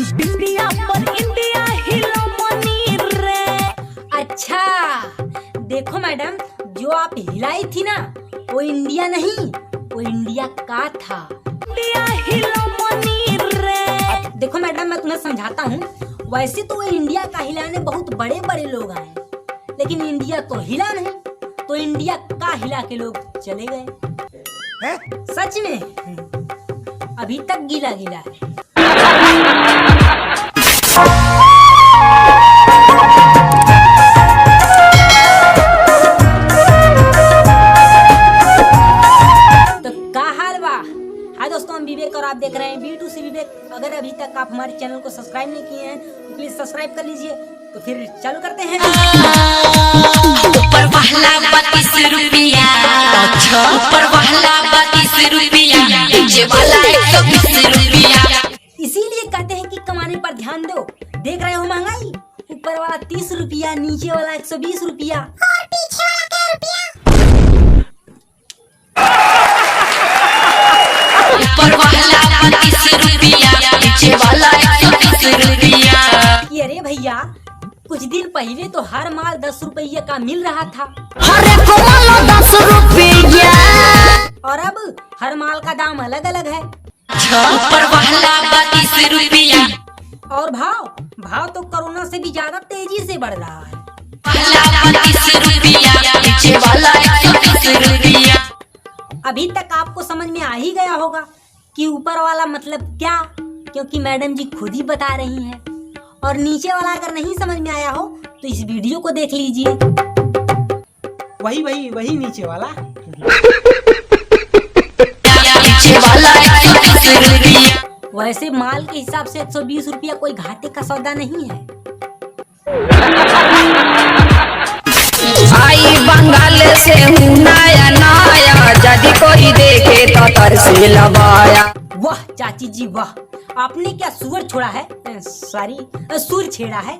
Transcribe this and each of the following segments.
India पर India हिलो money रे। अच्छा देखो मैडम, जो आप हिलाई थी ना वो इंडिया नहीं, वो इंडिया का था। इंडिया हिलो मनी रे। देखो मैडम, मैं तुम्हें समझाता हूँ। वैसे तो इंडिया का हिलाने बहुत बड़े बड़े लोग आए, लेकिन इंडिया तो हिला नहीं, तो इंडिया का हिला के लोग चले गए। सच में अभी तक गीला गीला है। तो क्या हाल बा? हाय दोस्तों, हम विवेक और आप देख रहे हैं B2C विवेक। अगर अभी तक आप हमारे चैनल को सब्सक्राइब नहीं किए हैं तो प्लीज सब्सक्राइब कर लीजिए। तो फिर चालू करते हैं। ऊपर वाला 32 रुपया, ऊपर वाला 32 रुपया, नीचे वाला 120 रुपया। इसीलिए कहते हैं कि कमाने पर ध्यान दो। देख रहे हो महंगाई, ऊपर वाला 30 रुपया, नीचे वाला 120 रुपया और पीछे वाला क्या रुपया। ऊपर वाला 32 रुपया, नीचे वाला 120 रुपया। अरे भैया, कुछ दिन पहले तो हर माल 10 रुपये का मिल रहा था। हरे को माल 10 रुपया, और अब हर माल का दाम अलग अलग है। ऊपर वाला 32 रुपया, और भाव तो कोरोना से भी ज्यादा तेजी से बढ़ रहा है। वाला 32 रुपया, नीचे वाला 120 रुपया। अभी तक आपको समझ में आ ही गया होगा कि ऊपर वाला मतलब क्या, क्योंकि मैडम जी खुद ही बता रही हैं। और नीचे वाला अगर नहीं समझ में आया हो तो इस वीडियो को देख लीजिए। वही नीचे वाला। नीचे वाला 120 रुपया। वैसे माल के हिसाब से 120 रुपया कोई घाटे का सौदा नहीं है। आई बंगाल से हूँ नया नया, यदि कोई देखे तो तरसे लगाया। वाह चाची जी वाह, आपने क्या सुअर छोड़ा है, सॉरी सुर छेड़ा है।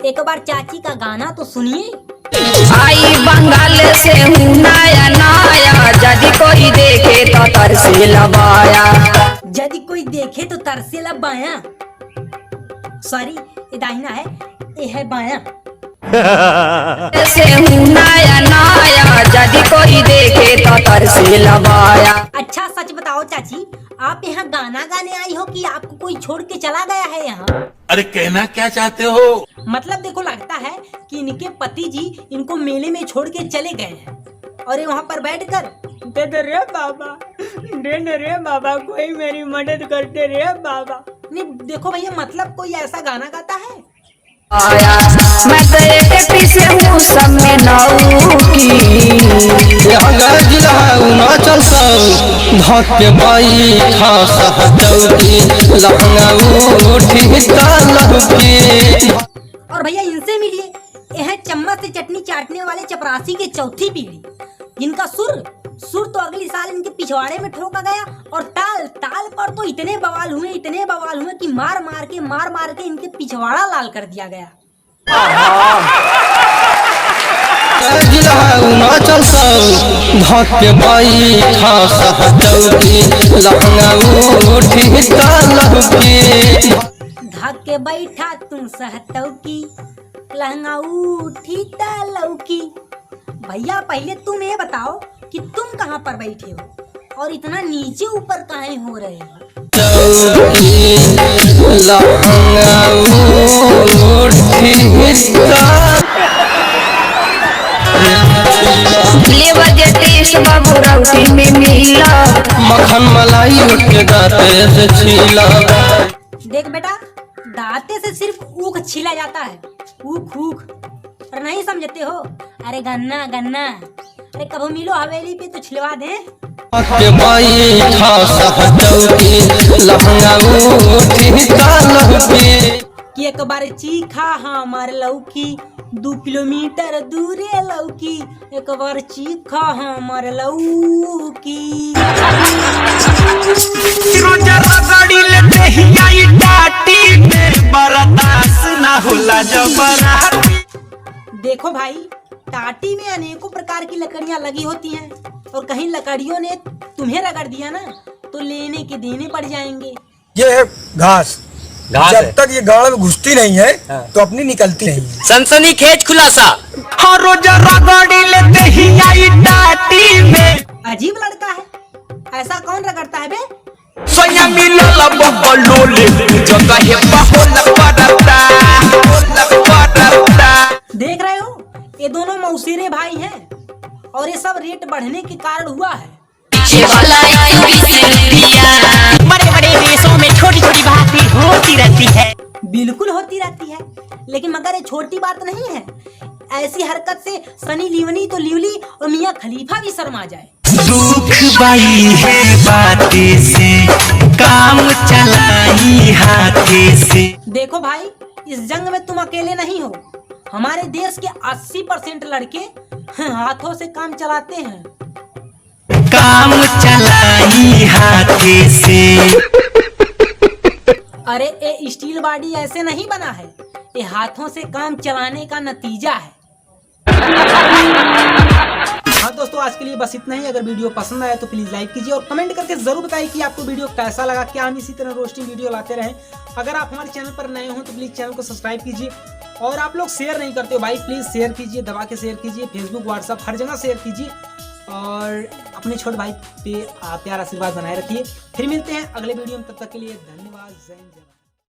एक बार चाची का गाना तो सुनिए। आई बंगाल से हूँ नया नया, यदि कोई देखे तो तरसे लगाया। यदि कोई देखे तो तरसे ला बाया, सॉरी ये दाहिना है, ये है बाया। से हूँ नया नया, यदि कोई देखे तो तरसे लगाया। अच्छा सच बताओ चाची, आप यहाँ गाना गाने आई हो कि आपको कोई छोड़ के चला गया है यहाँ? अरे कहना क्या चाहते हो? मतलब देखो, लगता है कि इनके पति जी इनको मेले में छोड़ के चले गए हैं और ये वहाँ पर बैठकर दे दे रे बाबा, दे दे रे बाबा, कोई मेरी मदद कर दे रे बाबा। नहीं देखो भैया, मतलब कोई ऐसा गाना गाता है। आया मैं तो एक पीछे हूँ सब में नाऊकी, जिला अरुणाचल धक के बाई खास चौकी लहंगा उठी लहकी। और भैया इनसे मिलिए, यह चम्मच से चटनी चाटने वाले चपरासी के चौथी पीढ़ी, जिनका सुर तो अगली साल इनके पिछवाड़े में ठोका गया। और ताल पर तो इतने बवाल हुए कि मार मार के इनके पिछवाड़ा लाल कर दिया गया। जिला अरुणाचल धक के बाई खास चौकी लहंगा उठी लहकी। धक के बैठा तुम सहतौकी, लहंगा उठी लौकी। भैया पहले तुम ये बताओ कि तुम कहाँ पर बैठे हो और इतना नीचे ऊपर काहे हो रहे हो? बाबू रोटी में मिला मक्खन मलाई के दाते से छीला। देख बेटा, दांते से सिर्फ ऊख छीला जाता है, ऊख और नहीं समझते हो? अरे गन्ना, अरे कभी मिलो हवेली पे तो छिलवा दे। के बाई चौकी लहंगा उठी लहकी। कि एक बार चीखा हमार लौकी, 2 किलोमीटर दूरे लौकी, एक बार चीखा हमार लौकी। देखो भाई, टाटी में अनेकों प्रकार की लकड़ियां लगी होती हैं और कहीं लकड़ियों ने तुम्हें रगड़ दिया ना तो लेने के देने पड़ जाएंगे। ये है घास। जब तक ये गाड़ में घुसती नहीं है तो अपनी निकलती नहीं है। सनसनी खेज खुलासा। अजीब लड़का है, ऐसा कौन रगड़ता है बे? देख रहे हो, ये दोनों मौसेरे भाई हैं और ये सब रेट बढ़ने के कारण हुआ है। पीछे वाला 120 रुपया। बड़े बड़े देशों में छोटी छोटी बातें होती रहती है। बिल्कुल होती रहती है, लेकिन मगर ये छोटी बात नहीं है। ऐसी हरकत से सनी लियोनी तो लिवली और मियां खलीफा भी शर्मा जाए। दुख बाई है बातें से, काम चलाई हाथे से। देखो भाई, इस जंग में तुम अकेले नहीं हो। हमारे देश के 80% लड़के हाथों से काम चलाते हैं। काम चलाई हाथे से। अरे ये स्टील बॉडी ऐसे नहीं बना है, ये हाथों से काम चलाने का नतीजा है। हाँ दोस्तों, आज के लिए बस इतना ही। अगर वीडियो पसंद आया तो प्लीज लाइक कीजिए और कमेंट करके जरूर बताइए कि आपको वीडियो कैसा लगा। क्या हम इसी तरह रोस्टिंग वीडियो लाते रहें। अगर आप हमारे चैनल पर नए हो तो प्लीज चैनल को सब्सक्राइब कीजिए। और आप लोग शेयर नहीं करते हो भाई, प्लीज शेयर कीजिए, दबा के शेयर कीजिए। फेसबुक, व्हाट्सएप हर जगह शेयर कीजिए और अपने छोटे भाई पे प्यार आशीर्वाद बनाए रखिए। फिर मिलते हैं अगले वीडियो में, तब तक के लिए धन्यवाद। जय हिंद।